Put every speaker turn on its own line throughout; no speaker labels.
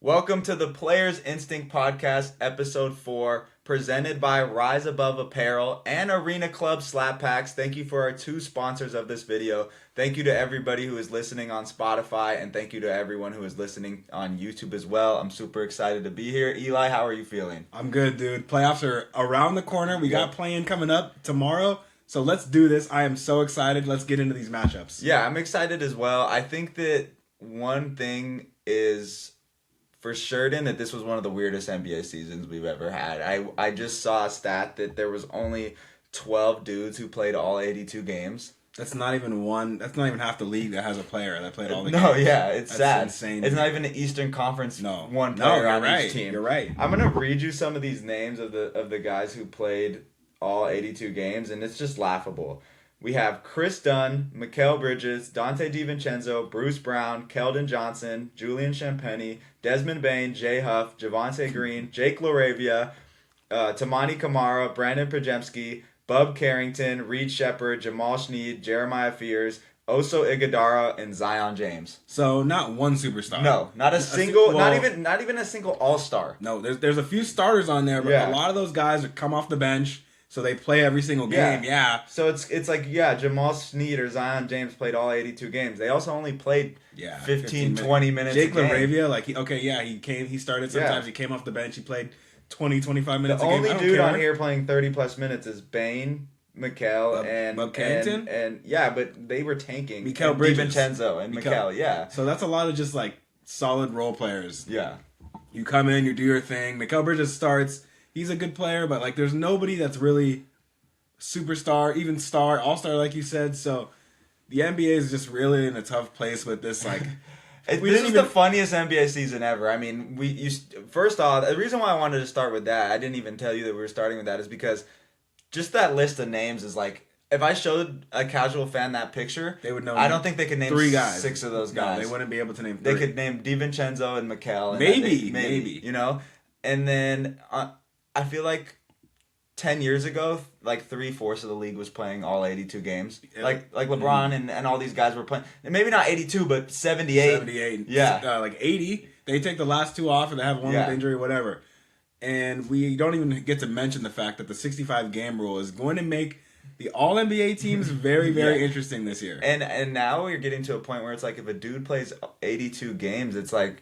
Welcome to the Players Instinct Podcast, Episode 4, presented by Rise Above Apparel and Arena Club Slap Packs. Thank you for our two sponsors of this video. Thank you to everybody who is listening on Spotify, and thank you to everyone who is listening on YouTube as well. I'm super excited to be here. Eli, how are you feeling?
I'm good, dude. Playoffs are around the corner. We got play-in coming up tomorrow. So let's do this. I am so excited. Let's get into these matchups.
Yeah, I'm excited as well. I think that one thing is for certain that this was one of the weirdest NBA seasons we've ever had. I just saw a stat that there was only 12 dudes who played all 82 games.
That's not even half the league that has a player that played all the
games. No,
games.
Yeah, it's sad.
Insane.
It's not even an Eastern Conference one
player
player on
right.
each team.
You're right.
I'm going to read you some of these names of the guys who played all 82 games, and it's just laughable. We have Chris Dunn, Mikal Bridges, Dante DiVincenzo, Bruce Brown, Keldon Johnson, Julian Champagnie, Desmond Bain, Jay Huff, Javonte Green, Jake LaRavia, Tamani Kamara, Brandon Pajemski, Bub Carrington, Reed Shepard, Jamal Sneed, Jeremiah Fears, Oso Iguodala, and Zion James.
So not one superstar.
No, not a single, not even a single all-star.
No, there's a few starters on there, but a lot of those guys come off the bench. So they play every single game,
So it's like, Jamal Sneed or Zion James played all 82 games. They also only played 15 20 minutes
Jake
a game.
LaRavia, he started sometimes. He came off the bench. He played 20, 25 minutes
the
a game.
The only dude on here playing 30-plus minutes is Bain, Mikal, and but they were tanking.
Mikal Bridges.
DiVincenzo and Mikal,
So that's a lot of just, like, solid role players.
Yeah.
You come in, you do your thing. Mikal Bridges starts. He's a good player, but like there's nobody that's really superstar, even star, all-star like you said. So the NBA is just really in a tough place with this. Like,
this is the funniest NBA season ever. I mean, first off, the reason why I wanted to start with that, I didn't even tell you that we were starting with that, is because just that list of names is like, if I showed a casual fan that picture,
they would know.
I don't think they could name
3 guys.
6 of those guys.
No, they wouldn't be able to name 3.
They could name DiVincenzo and Mikal.
Maybe.
You know? And then I feel like 10 years ago, like 3/4 of the league was playing all 82 games. Like LeBron and all these guys were playing. And maybe not 82, but 78.
78.
Yeah.
Like 80. They take the last 2 off, or they have one with injury, whatever. And we don't even get to mention the fact that the 65-game rule is going to make the All-NBA teams very, very interesting this year.
And now we're getting to a point where it's like, if a dude plays 82 games, it's like,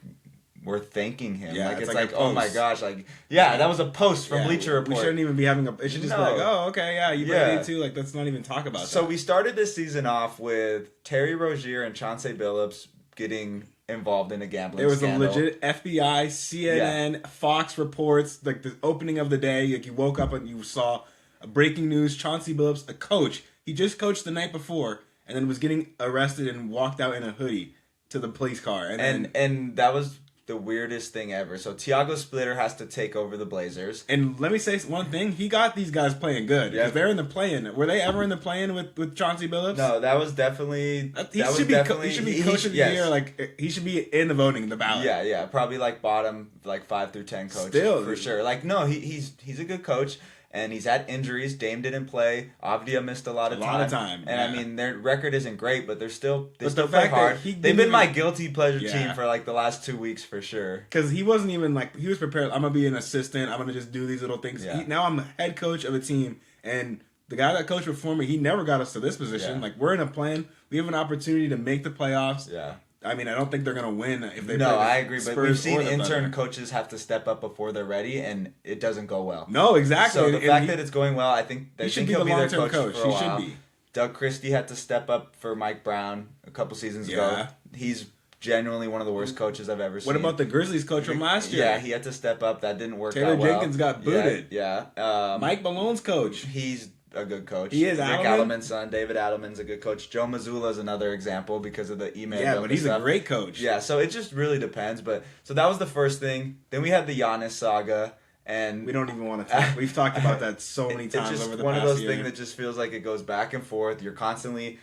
we're thanking him.
Yeah,
it's like oh my gosh, that was a post from Bleacher Report.
We shouldn't even be having it should just be like, oh, okay, you played 82, like, let's not even talk about that.
So we started this season off with Terry Rozier and Chauncey Billups getting involved in a gambling scandal.
There was a legit FBI, CNN, Fox reports, like the opening of the day, like you woke up and you saw a breaking news, Chauncey Billups, a coach, he just coached the night before and then was getting arrested and walked out in a hoodie to the police car.
And that was the weirdest thing ever. So Tiago Splitter has to take over the Blazers.
And let me say one thing. He got these guys playing good. Because they're in the play-in. Were they ever in the play-in with Chauncey Billups?
No, that was definitely...
He should be coach of the year. Like, he should be in the voting, the ballot.
Yeah. Probably like bottom, like 5 through 10 coach.
Still.
For sure. Like, no, he's a good coach. And he's had injuries. Dame didn't play. Avdia missed a lot of time. And I mean, their record isn't great, but they still play hard. They've been my guilty pleasure team for like the last 2 weeks for sure.
Because he wasn't even like, he was prepared. I'm going to be an assistant. I'm going to just do these little things.
Yeah.
Now I'm the head coach of a team. And the guy that coached before me, he never got us to this position. Yeah. Like, we're in a plan. We have an opportunity to make the playoffs.
Yeah.
I mean, I don't think they're going to win if they play
I agree, but we've seen intern
Thunder.
Coaches have to step up before they're ready, and it doesn't go well.
No, exactly.
So the fact that it's going well, I think he'll be their coach for a while.
He should be.
Doug Christie had to step up for Mike Brown a couple seasons ago. He's genuinely one of the worst coaches I've ever seen.
What about the Grizzlies coach from last year?
Yeah, he had to step up. That didn't work
Taylor
out well.
Jenkins got booted.
Yeah.
Mike Malone's coach.
He's a good coach.
He is.
Rick Adelman's son, David Adelman's a good coach. Joe Mazzulla is another example because of the email.
Yeah, but he's a great coach.
Yeah, so it just really depends. So that was the first thing. Then we had the Giannis saga, and
we don't even want to talk. We've talked about that so many times over the past year. It's just one of those things that just feels like it goes back and forth. You're constantly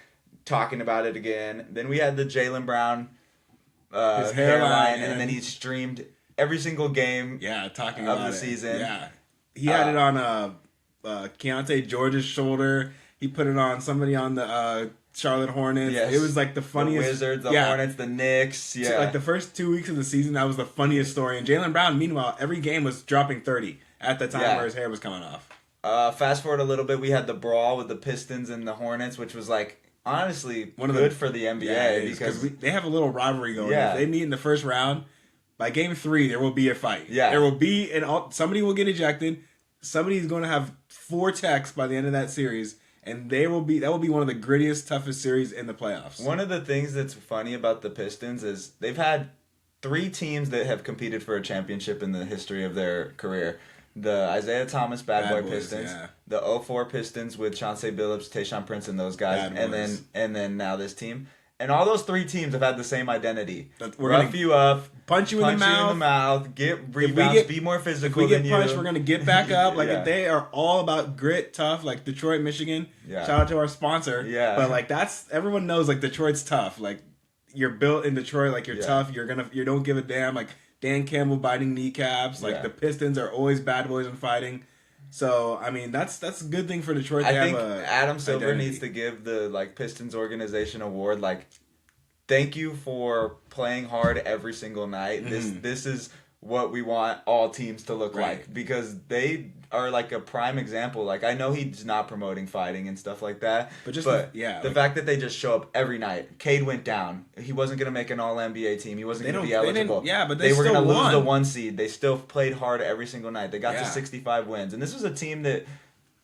talking about it again. Then we had the Jaylen Brown his hairline,
and then he streamed every single game.
Talking
of
about
the season.
Yeah, he had it on Keontae George's shoulder. He put it on somebody on the Charlotte Hornets.
Yes.
It was like the funniest.
The Wizards, the Hornets, the Knicks. Yeah.
Like the first 2 weeks of the season, that was the funniest story. And Jaylen Brown, meanwhile, every game was dropping 30 at the time where his hair was coming off.
Fast forward a little bit, we had the brawl with the Pistons and the Hornets, which was like honestly good for the NBA
because they have a little rivalry going.
Yeah.
If they meet in the first round, by game 3, there will be a fight.
Yeah.
There will be somebody will get ejected. Somebody's going to have 4 techs by the end of that series, and that will be one of the grittiest, toughest series in the playoffs.
One of the things that's funny about the Pistons is they've had 3 teams that have competed for a championship in the history of their career. The Isaiah Thomas Bad Boy Pistons, the 04 Pistons with Chauncey Billups, Tayshaun Prince, and those guys, and then now this team. And all those 3 teams have had the same identity.
We're
Rough you up,
punch you in the mouth,
get rebounds, be more physical than you.
If we get punched, we're going to get back up. Like, they are all about grit, tough, like Detroit, Michigan.
Yeah.
Shout out to our sponsor.
Yeah.
But, like, everyone knows, like, Detroit's tough. Like, you're built in Detroit, like, you're tough. You don't give a damn. Like, Dan Campbell biting kneecaps. Like, the Pistons are always bad boys and fighting. So, I mean, that's a good thing for Detroit.
I think Adam Silver needs to give the, like, Pistons organization award, like, thank you for playing hard every single night. This is what we want all teams to look like, because they are like a prime example. Like, I know he's not promoting fighting and stuff like that, but the fact that they just show up every night. Cade went down. He wasn't going to make an All-NBA team. He wasn't going to be eligible.
But
they were
going to
lose the 1 seed. They still played hard every single night. They got to 65 wins. And this was a team that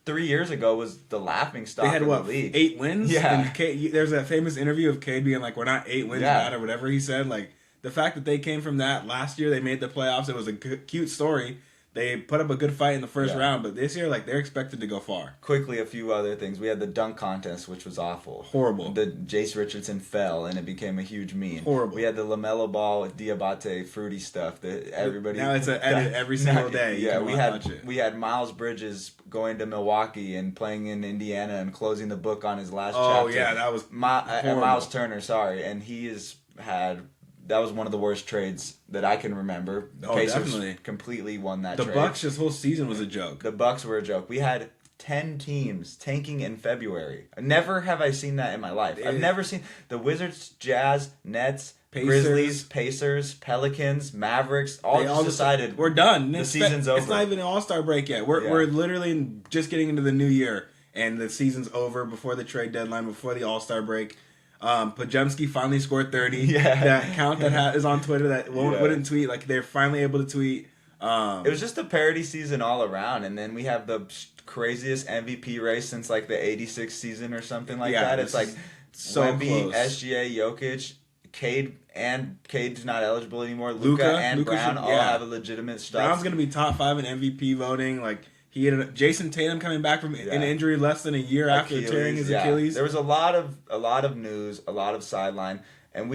3 years ago was the laughing stock in the league.
8 wins?
Yeah.
And there's that famous interview of Cade being like, we're not 8 wins bad or whatever he said. Like, the fact that they came from that last year, they made the playoffs. It was a cute story. They put up a good fight in the first round, but this year, like, they're expected to go far.
Quickly, a few other things. We had the dunk contest, which was awful.
Horrible.
The Jace Richardson fell, and it became a huge meme.
Horrible.
We had the LaMelo Ball with Diabate fruity stuff that everybody...
Now it's an edit every single day.
Yeah, we had Miles Bridges going to Milwaukee and playing in Indiana and closing the book on his last chapter.
Oh, yeah, that was
Miles Turner, sorry. And he has had... That was one of the worst trades that I can remember. The Pacers
definitely.
Completely won that
trade. The Bucks, this whole season was a joke.
The Bucks were a joke. We had 10 teams tanking in February. Never have I seen that in my life. I've never seen the Wizards, Jazz, Nets, Grizzlies, Pacers, Pelicans, Mavericks, all just decided
we're done.
The season's over.
It's not even an All-Star break yet. We're literally just getting into the new year, and the season's over before the trade deadline, before the All-Star break. Pajemski finally scored 30.
Yeah.
That count that is on Twitter that wouldn't tweet. Like, they're finally able to tweet.
It was just a parody season all around, and then we have the craziest MVP race since like the '86 season or something like that. It's like Wemby, SGA, Jokic, Cade's not eligible anymore. Luka and Brown all have a legitimate stuff.
Brown's gonna be top 5 in MVP voting. Like, he had Jason Tatum coming back from an injury less than a year after tearing his Achilles.
There was a lot of news, a lot of sideline, and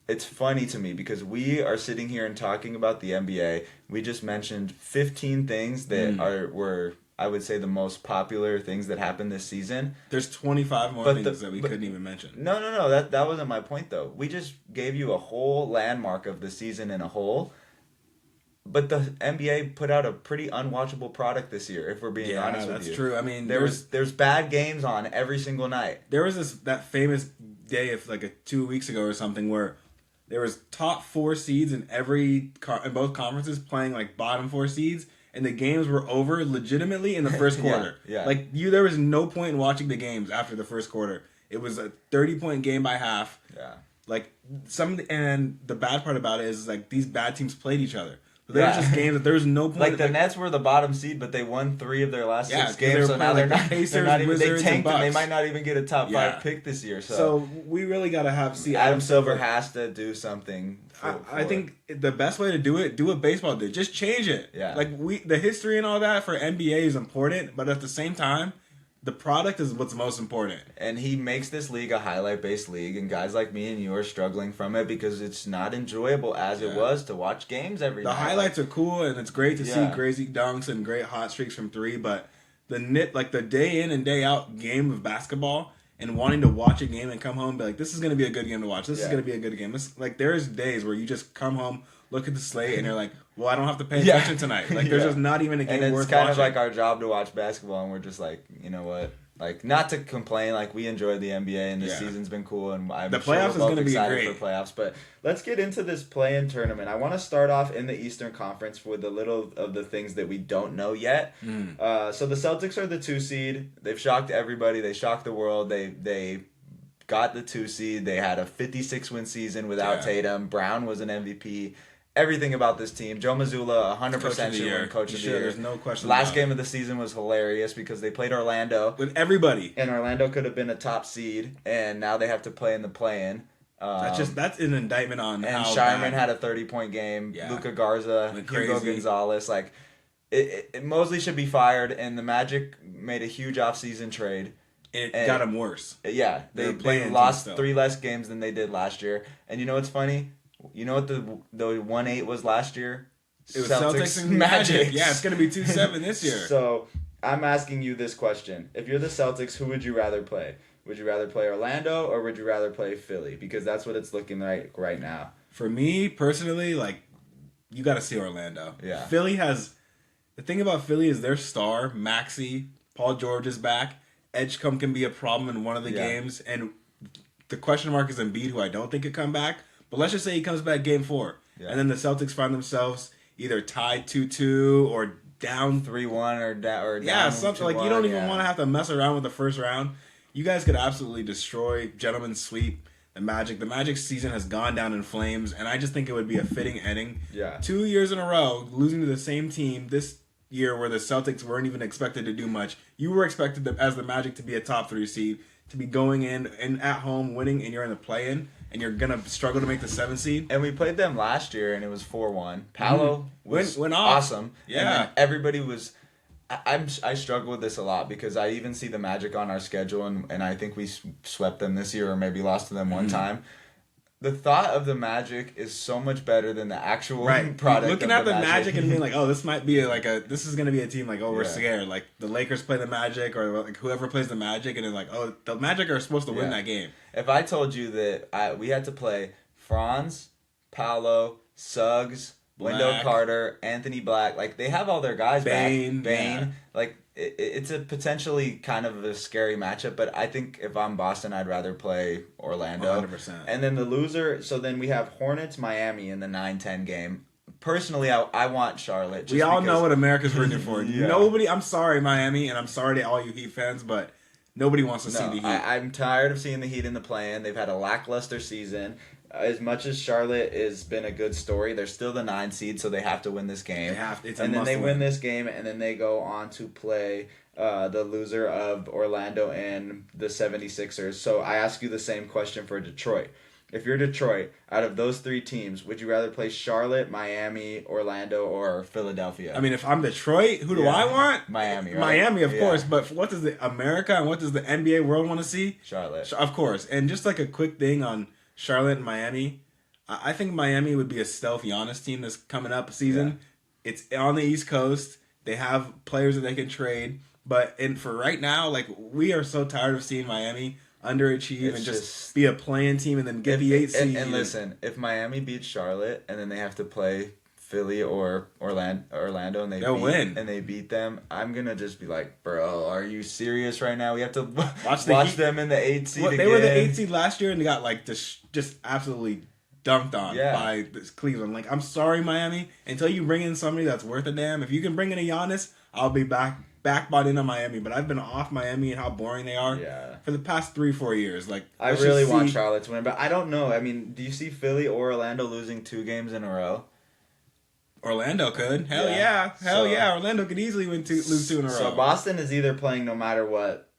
it's funny to me because we are sitting here and talking about the NBA. We just mentioned 15 things that were, I would say, the most popular things that happened this season.
There's 25 more things that we couldn't even mention.
No. That wasn't my point, though. We just gave you a whole landmark of the season in a whole. But the NBA put out a pretty unwatchable product this year, if we're being honest with you.
That's true. I mean,
there's bad games on every single night.
There was that famous day of like 2 weeks ago or something where there was top 4 seeds in both conferences playing like bottom 4 seeds, and the games were over legitimately in the first quarter. Like, there was no point in watching the games after the first quarter. It was a 30-point game by half.
Yeah.
Like, and the bad part about it is like these bad teams played each other. There was just games that there was no point.
Like, the Nets were the bottom seed, but they won 3 of their last 6 games, so now
they're not even.
They tanked, and they might not even get a top 5 pick this year. So
we really got to see
Adam Silver has to do something.
I think the best way to do what baseball did. Just change it.
Yeah.
Like, the history and all that for NBA is important, but at the same time, the product is what's most important.
And he makes this league a highlight-based league, and guys like me and you are struggling from it because it's not enjoyable as it was to watch games every night.
The highlights are cool, and it's great to see crazy dunks and great hot streaks from 3, but the day in and day out game of basketball and wanting to watch a game and come home and be like, this is going to be a good game to watch. This is going to be a good game. There's days where you just come home, look at the slate, and you're like, well, I don't have to pay attention tonight. Like, there's just not even a game worth watching.
And it's kind of like our job to watch basketball, and we're just like, you know what? Like, not to complain, like, we enjoyed the NBA and this season's been cool, and I'm
the
sure
playoffs
we're both
is going to be
excited
great
for playoffs. But let's get into this play-in tournament. I want to start off in the Eastern Conference with a little of the things that we don't know yet. So the Celtics are the 2 seed. They've shocked everybody. They shocked the world. They got the 2 seed. They had a 56-win season without Tatum. Brown was an MVP. Everything about this team. Joe Mazzulla, 100% should win Coach of the Year.
There's no question.
Last game of the season was hilarious because they played Orlando.
With everybody.
And Orlando could have been a top seed, and now they have to play in the play-in.
That's an indictment on
and
how
Shireman had a 30-point game. Luka Garza, Hugo Gonzalez. Like, Mosley should be fired, and the Magic made a huge offseason trade.
It got them worse.
Yeah. They lost 3 less games than they did last year. And you know what's funny? You know what the 1-8 was last year?
It was Celtics and Magic. Yeah, it's going to be 2-7 this year.
So, I'm asking you this question. If you're the Celtics, who would you rather play? Would you rather play Orlando or would you rather play Philly? Because that's what it's looking like right now.
For me, personally, like, you got to see Orlando.
Yeah.
Philly has... The thing about Philly is their star, Maxey, Paul George is back. Edgecombe can be a problem in one of the games. And the question mark is Embiid, who I don't think could come back. But let's just say he comes back game 4. Yeah. And then the Celtics find themselves either tied 2-2 or down
3-1 or down.
Yeah, something like you don't even want to have to mess around with the first round. You guys could absolutely destroy gentlemen's sweep the Magic. The Magic season has gone down in flames, and I just think it would be a fitting ending.
Yeah.
2 years in a row, losing to the same team this year where the Celtics weren't even expected to do much. You were expected as the Magic to be a top 3 seed, to be going in and at home winning, and you're in the play-in. And you're going to struggle to make the 7 seed.
And we played them last year, and it was 4-1. Paolo went awesome.
Yeah.
And everybody was... I struggle with this a lot because I even see the Magic on our schedule, and I think we swept them this year or maybe lost to them one time. The thought of the Magic is so much better than the actual product.
Looking at the Magic and being like, oh, this might be this is going to be a team like, oh, we're scared. Like the Lakers play the Magic or like whoever plays the Magic, and they're like, oh, the Magic are supposed to win that game.
If I told you that we had to play Franz, Paolo, Suggs, Wendell Carter, Anthony Black, like they have all their guys back. Bane. Like it's a potentially kind of a scary matchup, but I think if I'm Boston, I'd rather play Orlando.
100%.
And then the loser, so then we have Hornets, Miami in the 9-10 game. Personally, I want Charlotte. Just
we all know what America's rooting for.
Yeah.
Nobody, I'm sorry, Miami, and I'm sorry to all you Heat fans, but nobody wants to see the Heat.
I'm tired of seeing the Heat in the play-in. They've had a lackluster season. As much as Charlotte has been a good story, they're still the 9 seed, so they have to win this game.
And
then they win this game, and then they go on to play the loser of Orlando and the 76ers. So I ask you the same question for Detroit. If you're Detroit, out of those 3 teams, would you rather play Charlotte, Miami, Orlando, or Philadelphia?
I mean, if I'm Detroit, who do I want?
Miami, right?
Miami, of course. But what does the America and what does the NBA world want to see?
Charlotte.
Of course. And just like a quick thing on Charlotte and Miami, I think Miami would be a stealth Giannis team this coming up season. Yeah. It's on the East Coast. They have players that they can trade. But for right now, like we are so tired of seeing Miami underachieve and just be a playing team and then get the 8 seed.
And listen, if Miami beats Charlotte and then they have to play Philly or Orlando and
they'll win
and they beat them, I'm gonna just be like, bro, are you serious right now? We have to watch them in the 8 seed again.
They were the 8 seed last year and they got like just absolutely dunked on by Cleveland. Like, I'm sorry, Miami, until you bring in somebody that's worth a damn. If you can bring in a Giannis, I'll be back bought into Miami, but I've been off Miami and how boring they are for the past 3-4 years. Like,
I really want Charlotte to win, but I don't know. I mean, do you see Philly or Orlando losing 2 games in a row?
Orlando could. Hell yeah. Orlando could easily lose 2 in a row.
So Boston is either playing no matter what,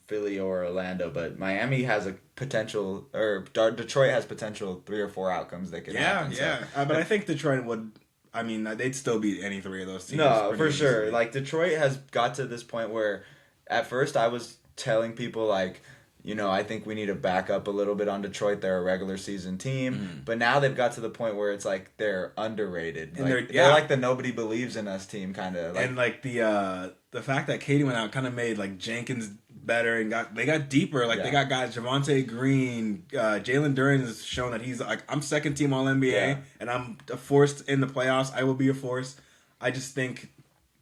Philly or Orlando, but Miami has a potential, or Detroit has potential 3 or 4 outcomes that could happen.
But I think Detroit would. I mean, they'd still beat any 3 of those teams.
No, for sure. Like, Detroit has got to this point where, at first, I was telling people, like, you know, I think we need to back up a little bit on Detroit. They're a regular season team. But now they've got to the point where it's like they're underrated. And like, they're like the nobody believes in us team, kind of. Like,
and, like, the fact that Katie went out kind of made, like, Jenkins better and they got deeper. Like, they got guys, Javonte Green, Jalen Duren has shown that he's like, I'm second team All NBA and I'm a force in the playoffs. I will be a force. I just think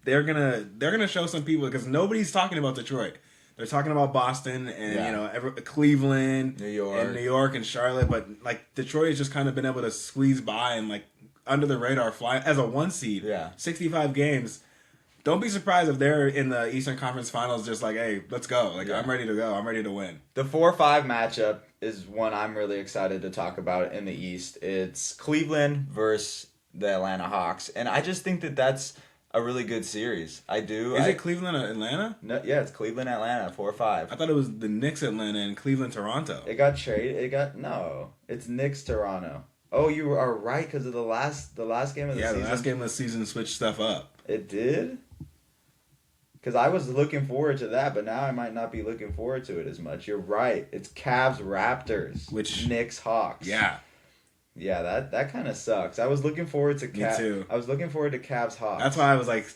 they're gonna show some people because nobody's talking about Detroit. They're talking about Boston and Cleveland, New York and Charlotte, but like Detroit has just kind of been able to squeeze by and like under the radar fly as a 1 seed.
Yeah.
65 games. Don't be surprised if they're in the Eastern Conference Finals just like, hey, let's go. Like, I'm ready to go. I'm ready to win.
The 4-5 matchup is one I'm really excited to talk about in the East. It's Cleveland versus the Atlanta Hawks. And I just think that that's a really good series. I do.
Is it Cleveland or Atlanta?
No, yeah, it's Cleveland, Atlanta, 4-5.
I thought it was the Knicks, Atlanta, and Cleveland, Toronto.
It got traded. No. It's Knicks, Toronto. Oh, you are right because of the last game of the season.
Yeah, the last game of the season switched stuff up.
It did? Because I was looking forward to that, but now I might not be looking forward to it as much. You're right. It's Cavs Raptors.
Which
Knicks Hawks.
Yeah.
Yeah, that kind of sucks. I was looking forward to
Me too.
I was looking forward to Cavs Hawks.
That's why I was like,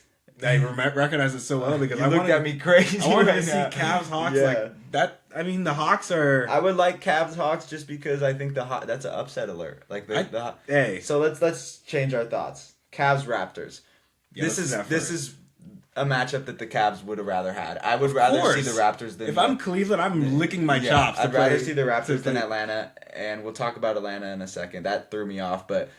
I recognize it so well because
you looked at me crazy.
I wanted
right
to see
now.
Cavs Hawks like that. I mean, the Hawks are.
I would like Cavs Hawks just because I think that's an upset alert. Like
hey.
So let's change our thoughts. Cavs Raptors.
Yeah,
this is a matchup that the Cavs would have rather had. I would rather see the Raptors than...
If I'm Cleveland, I'm licking my chops.
I'd rather see the Raptors than Atlanta, and we'll talk about Atlanta in a second. That threw me off, but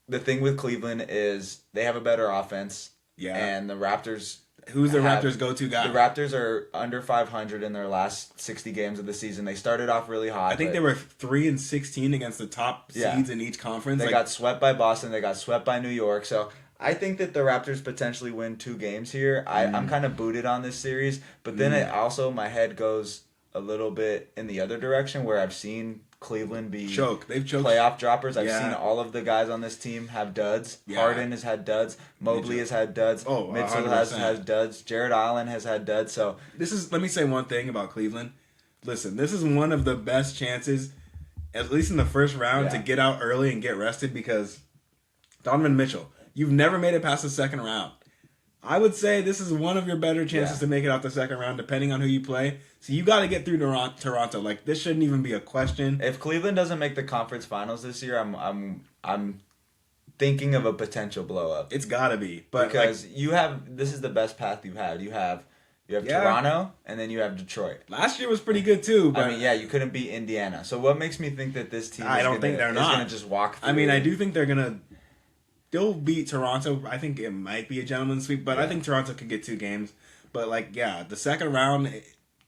the thing with Cleveland is they have a better offense, and the Raptors...
Who's the Raptors' go-to guy?
The Raptors are under 500 in their last 60 games of the season. They started off really hot.
I think they were 3-16 against the top seeds in each conference.
They got swept by Boston. They got swept by New York, so... I think that the Raptors potentially win 2 games here. I'm kind of booted on this series, but then it also, my head goes a little bit in the other direction where I've seen Cleveland be
They've choked
playoff droppers. I've seen all of the guys on this team have duds. Harden has had duds. Mobley has had duds. Mitchell has duds. Jared Allen has had duds. So
let me say one thing about Cleveland. Listen, this is one of the best chances, at least in the first round, to get out early and get rested because Donovan Mitchell. You've never made it past the second round. I would say this is one of your better chances to make it out the second round, depending on who you play. So you got to get through Toronto. Like, this shouldn't even be a question.
If Cleveland doesn't make the conference finals this year, I'm thinking of a potential blow up.
It's got to be, but
because this is the best path you have. You have Toronto and then you have Detroit.
Last year was pretty good too. But
I mean, you couldn't beat Indiana. So what makes me think that this team? Is going to just walk through?
I mean, I do think they're gonna. They'll beat Toronto. I think it might be a gentleman's sweep, but I think Toronto could get 2 games. But the second round,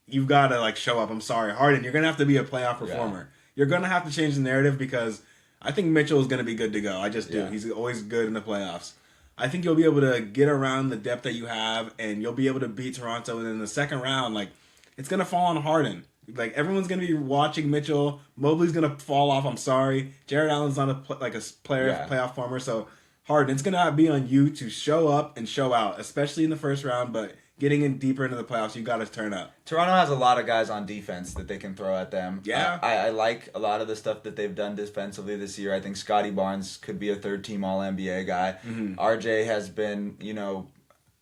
you've got to show up. I'm sorry, Harden. You're gonna have to be a playoff performer. You're gonna have to change the narrative because I think Mitchell is gonna be good to go. I just do. He's always good in the playoffs. I think you'll be able to get around the depth that you have, and you'll be able to beat Toronto. And in the second round, it's gonna fall on Harden. Everyone's gonna be watching Mitchell. Mobley's gonna fall off. I'm sorry. Jared Allen's not a playoff former, so. Harden, it's going to be on you to show up and show out, especially in the first round, but getting in deeper into the playoffs, you got to turn up.
Toronto has a lot of guys on defense that they can throw at them.
Yeah.
I like a lot of the stuff that they've done defensively this year. I think Scotty Barnes could be a third-team All-NBA guy. Mm-hmm. RJ has been,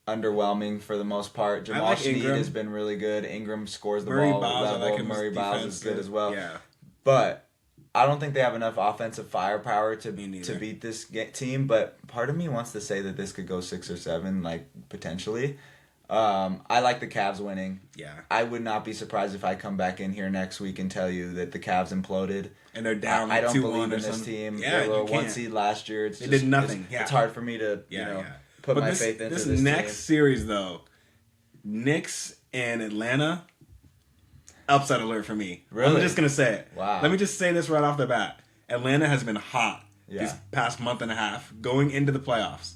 underwhelming for the most part. Jamal Sneed has been really good. Ingram scores the ball level. Murray Biles is good as well. Yeah. But I don't think they have enough offensive firepower to beat this team, but part of me wants to say that this could go 6 or 7, potentially. I like the Cavs winning.
Yeah.
I would not be surprised if I come back in here next week and tell you that the Cavs imploded.
And they're down.
I don't believe in this team.
Yeah,
they were a 1 seed last year.
They did nothing.
It's hard for me to put my faith into this
next series, though, Knicks and Atlanta. Upset alert for me.
Really?
I'm just going to say it.
Wow.
Let me just say this right off the bat. Atlanta has been hot this past month and a half going into the playoffs.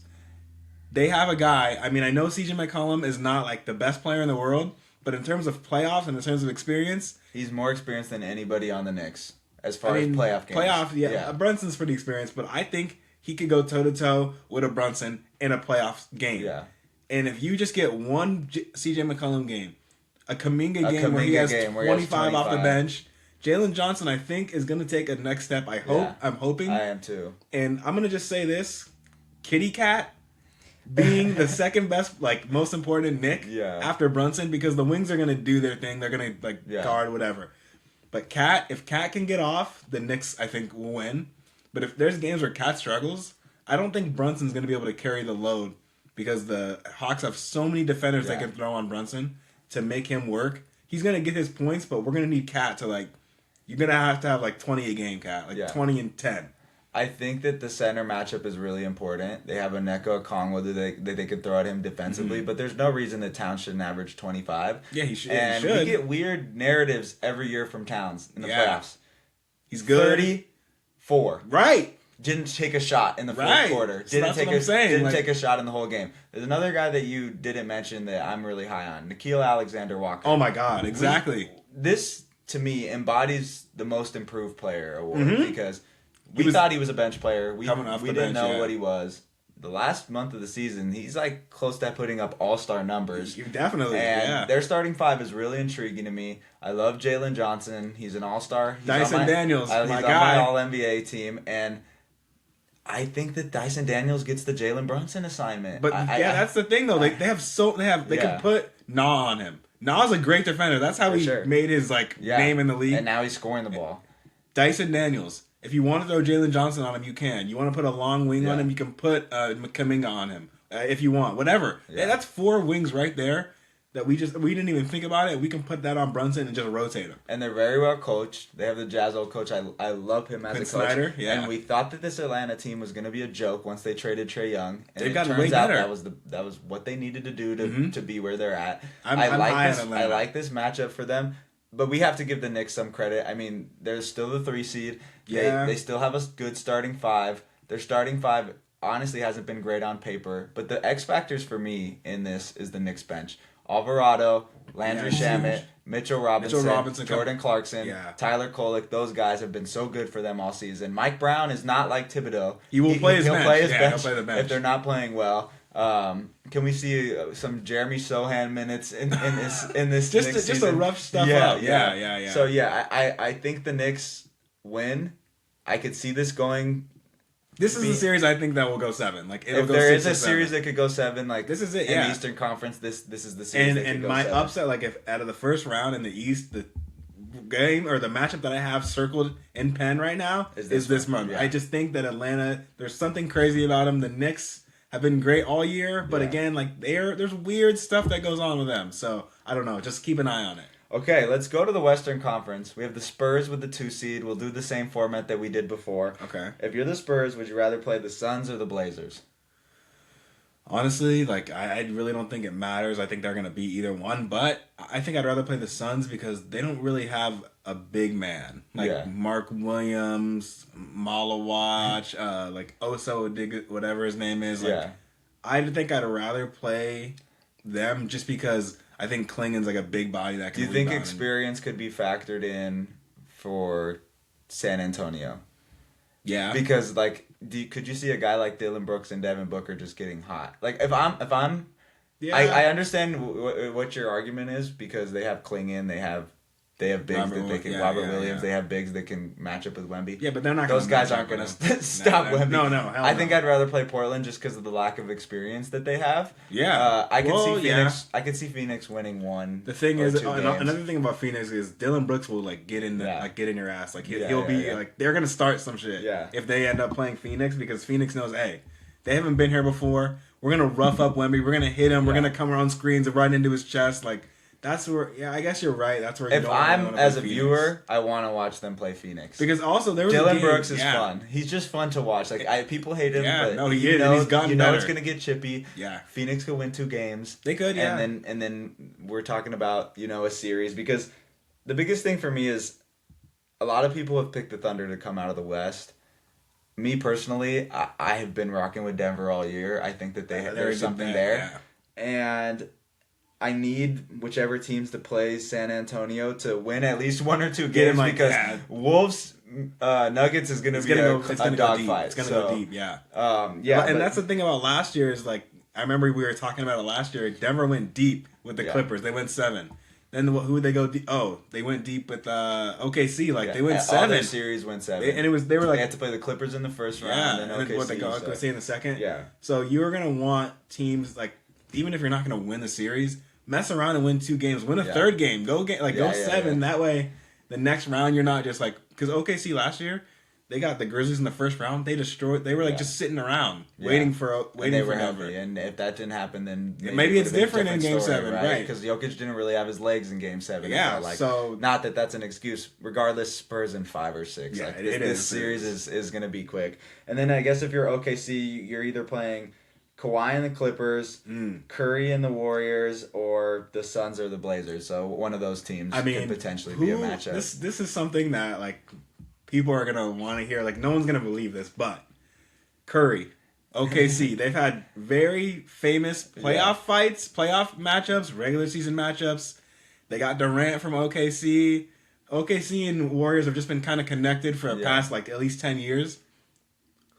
They have a guy. I mean, I know CJ McCollum is not the best player in the world, but in terms of playoffs and in terms of experience,
he's more experienced than anybody on the Knicks as far as playoff games.
Brunson's pretty experienced, but I think he could go toe-to-toe with a Brunson in a playoff game.
Yeah.
And if you just get one CJ McCollum game, a Kuminga game where he has 25 off the bench. Jalen Johnson, I think, is going to take a next step. I hope. Yeah, I'm hoping.
I am too.
And I'm going to just say this. Kitty Cat being the second best, most important Nick after Brunson because the wings are going to do their thing. They're going to, guard, whatever. But if Cat can get off, the Knicks, I think, will win. But if there's games where Cat struggles, I don't think Brunson's going to be able to carry the load because the Hawks have so many defenders they can throw on Brunson to make him work. he's gonna get his points, but we're gonna need Cat to like. You're gonna have to have like 20 a game, Cat, like 20 and 10.
I think that the center matchup is really important. They have a Neko Okongwu that they could throw at him defensively, but there's no reason that Towns shouldn't average 25.
Yeah, he should.
And
he should.
we get weird narratives every year from Towns in the playoffs.
He's good.
34.
Right.
Didn't take a shot in the fourth quarter. Didn't take a shot in the whole game. There's another guy that you didn't mention that I'm really high on. Nikhil Alexander-Walker.
Oh my God, exactly.
This to me embodies the most improved player award because we thought he was a bench player. We didn't know what he was. The last month of the season, he's like close to putting up all-star numbers.
You definitely,
and their starting five is really intriguing to me. I love Jalen Johnson. He's an all-star.
Dyson Daniels,
he's on my All-NBA team, and I think that Dyson Daniels gets the Jalen Brunson assignment.
But that's the thing though. They can put Nah on him. Nah's a great defender. That's how he made his name in the league.
And now he's scoring the ball.
Dyson Daniels. If you want to throw Jalen Johnson on him, you can. You want to put a long wing on him, you can put Kaminga on him if you want. Whatever. Yeah, that's 4 wings right there that we didn't even think about it. We can put that on Brunson and just rotate him.
And they're very well coached. They have the Jazz old coach. I love him as a coach.
Snyder,
And we thought that this Atlanta team was going to be a joke once they traded Trae Young. And
They've gotten
way
better.
That was what they needed to do to be where they're at.
I
like this matchup for them. But we have to give the Knicks some credit. I mean, they're still the 3 seed. They still have a good starting 5. Their starting 5 honestly hasn't been great on paper. But the X factors for me in this is the Knicks bench. Alvarado, Landry Shamet, Mitchell Robinson, Jordan Clarkson, Tyler Kolek. Those guys have been so good for them all season. Mike Brown is not like Thibodeau.
He will play his bench.
He'll play the bench if they're not playing well. Can we see some Jeremy Sohan minutes in this
just
season?
A rough stuff up. Yeah.
So I think the Knicks win. I could see this going.
This is the series I think that will go 7.
If there is a series that could go 7,
this is it.
In the Eastern Conference, this is the series.
And my 7. Upset, if out of the first round in the East, the game or the matchup that I have circled in pen right now is this month. Yeah. I just think that Atlanta, there's something crazy about them. The Knicks have been great all year, but again, there's weird stuff that goes on with them. So I don't know. Just keep an eye on it.
Okay, let's go to the Western Conference. We have the Spurs with the 2 seed. We'll do the same format that we did before.
Okay.
If you're the Spurs, would you rather play the Suns or the Blazers?
Honestly, I really don't think it matters. I think they're going to be either one, but I think I'd rather play the Suns because they don't really have a big man. Mark Williams, Malawach, Oso, whatever his name is. I think I'd rather play them just because I think Klingon's a big body that can.
Do you think experience could be factored in for San Antonio?
Yeah,
because could you see a guy like Dylan Brooks and Devin Booker just getting hot? If I'm, I understand what your argument is because they have Klingon, they have bigs Robert Williams. They have bigs that can match up with Wemby.
Yeah, but they're not.
Those guys aren't going to stop Wemby.
No.
I think I'd rather play Portland just because of the lack of experience that they have.
Yeah,
I could see Phoenix. I could see Phoenix winning 1.
The thing is, another thing about Phoenix is Dylan Brooks will get in get in your ass. He'll be they're going to start some shit.
Yeah.
If they end up playing Phoenix because Phoenix knows, hey, they haven't been here before. We're going to rough up Wemby. We're going to hit him. We're going to come around screens and run into his chest. That's where, I guess you're right. That's where.
If I'm as a viewer, I want to watch them play Phoenix
because also there was
Dylan Brooks is fun. He's just fun to watch. People hate him, but
he's gotten better.
It's gonna get chippy.
Yeah,
Phoenix could win 2 games.
They could, yeah.
And then we're talking about a series because the biggest thing for me is a lot of people have picked the Thunder to come out of the West. Me personally, I have been rocking with Denver all year. I think that there's something there, and I need whichever teams to play San Antonio to win at least 1 or 2 games because Wolves Nuggets is going to be a dogfight.
It's going to go deep, yeah.
And
that's the thing about last year is I remember we were talking about it last year. Denver went deep with the Clippers. They went 7. Then who would they go deep? Oh, they went deep with OKC. They went 7.
All their series went 7.
They
had to play the Clippers in the first round. And then
OKC in the second.
Yeah.
So you're going to want teams even if you're not going to win the series, mess around and win 2 games. Win a third game. Go 7. That way, the next round you're not just because OKC last year They got the Grizzlies in the first round. They destroyed. They were like just sitting around waiting for
they were
Denver.
healthy. And if that didn't happen, then
maybe it's different in Game 7, right?
Because Jokic didn't really have his legs in Game 7.
Yeah,
so not that that's an excuse. Regardless, Spurs in 5 or 6.
Yeah,
this series is going to be quick. And then I guess if you're OKC, you're either playing Kawhi and the Clippers, Curry and the Warriors, or the Suns or the Blazers. So one of those teams could potentially be a matchup.
This is something that like people are gonna want to hear. Like no one's gonna believe this, but Curry, OKC, they've had very famous playoff fights, playoff matchups, regular season matchups. They got Durant from OKC. OKC and Warriors have just been kind of connected for the past like at least 10 years.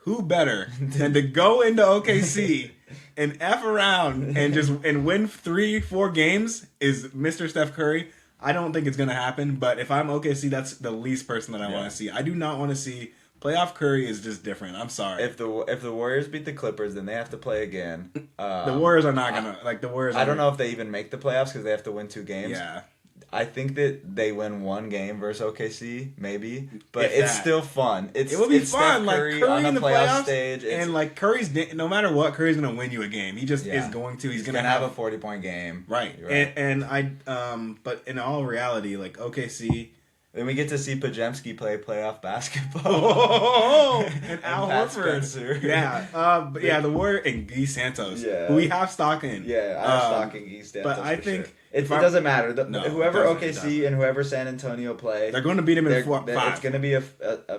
Who better than to go into OKC and F around and win 3-4 games is Mr. Steph Curry. I don't think it's going to happen, but if I'm OKC, that's the least person that I want to see. I do not want to see playoff Curry is just different. I'm sorry.
If the Warriors beat the Clippers, then they have to play again.
The Warriors are not going to like the Warriors.
I don't know if they even make the playoffs because they have to win 2 games.
Yeah.
I think that they win 1 game versus OKC, maybe, but it's still fun. It would be fun,
like
Curry
on
the
in the
playoff stage,
and like Curry's no matter what, Curry's gonna win you a game. He just is going to. He's gonna
have a 40-point game,
right? And I but in all reality, like OKC.
Then we get to see Pajemski play playoff basketball.
And Al Horford. Yeah, the Warrior and Guy Santos.
Yeah.
Who we have stock in.
Yeah, I have stock in Guy Santos.
But I think
it doesn't matter. Whoever OKC and whoever San Antonio play,
they're going to beat him in 5.
It's going to be a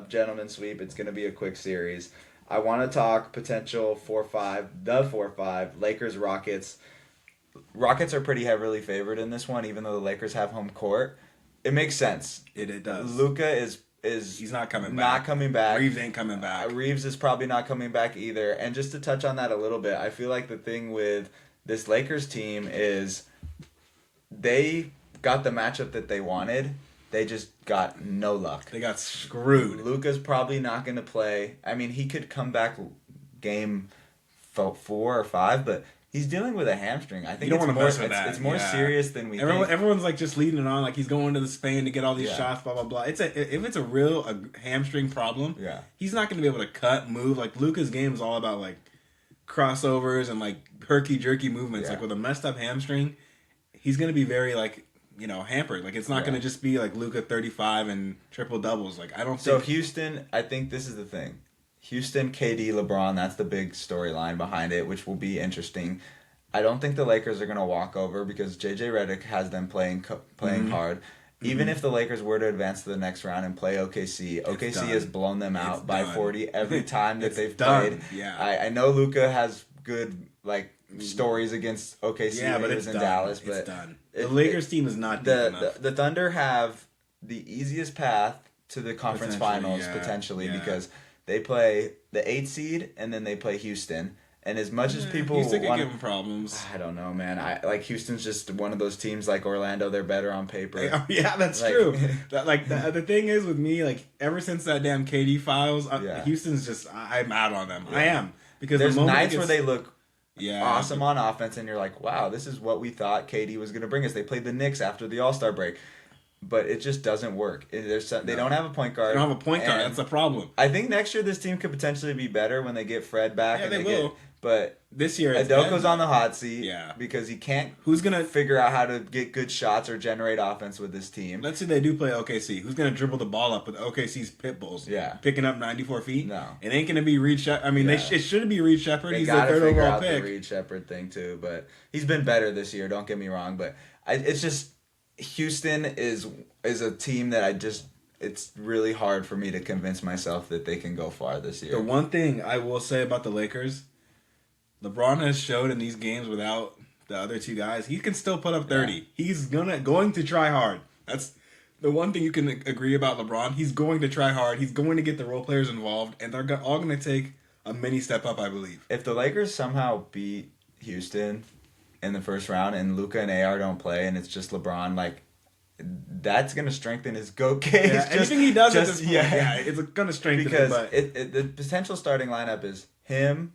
gentleman sweep. It's going to be a quick series. I want to talk potential 4-5, the 4-5, Lakers Rockets. Rockets are pretty heavily favored in this one, even though the Lakers have home court. It makes sense.
It does.
Luka is
he's not coming back.
Not coming back.
Reeves ain't coming back.
Reeves is probably not coming back either. And just to touch on that a little bit, I feel like the thing with this Lakers team is they got the matchup that they wanted. They just got no luck.
They got screwed.
Luka's probably not going to play. I mean, he could come back game 4 or 5, but he's dealing with a hamstring. I think it's more serious than we think.
Everyone's like just leading it on like he's going to the Spain to get all these shots, blah blah blah. If it's a real hamstring problem, he's not going to be able to cut, move. Like Luka's game is all about like crossovers and like herky jerky movements. Like with a messed up hamstring, he's going to be very like hampered. Like it's not going to just be like Luka 35 and triple doubles. Like I don't.
So Houston, I think this is the thing. Houston, KD, LeBron, that's the big storyline behind it, which will be interesting. I don't think the Lakers are going to walk over because JJ Redick has them playing hard. Even if the Lakers were to advance to the next round and play OKC, OKC has blown them out by 40 every time that they've played.
Yeah.
I know Luka has good stories against OKC when he was in Dallas, but
the Lakers team is not deep enough.
The Thunder have the easiest path to the conference finals potentially because they play the 8th seed and then they play Houston. And as much as people
Houston could give them problems.
I don't know, man. Houston's just one of those teams like Orlando. They're better on paper.
Yeah, that's true. The thing is with me, like ever since that damn KD files, Houston's just I'm out on them. I am because
there's nights where they look awesome on offense, and you're like, wow, this is what we thought KD was going to bring us. They played the Knicks after the All-Star break. But it just doesn't work. They don't have a point guard.
They don't have a point guard. That's the problem.
I think next year this team could potentially be better when they get Fred back.
Yeah, they will.
But
this year,
Adoko's on the hot seat.
Yeah,
because he can't.
Who's gonna
figure out how to get good shots or generate offense with this team?
Let's say they do play OKC. Who's gonna dribble the ball up with OKC's pit bulls?
Yeah,
picking up 94 feet.
No,
it ain't gonna be Reed Shepard. I mean, it shouldn't be Reed Shepard.
He's the third overall pick. The Reed Shepard thing too, but he's been better this year. Don't get me wrong, but it's just Houston is a team that it's really hard for me to convince myself that they can go far this year.
The one thing I will say about the Lakers, LeBron has showed in these games without the other two guys, he can still put up 30. Yeah. He's going to try hard. That's the one thing you can agree about LeBron. He's going to try hard. He's going to get the role players involved, and they're all going to take a mini step up, I believe.
If the Lakers somehow beat Houston in the first round and Luka and AR don't play and it's just LeBron, that's going to strengthen his GOAT case.
Yeah, anything he does at this point, it's going to strengthen
because
him.
Because the potential starting lineup is him,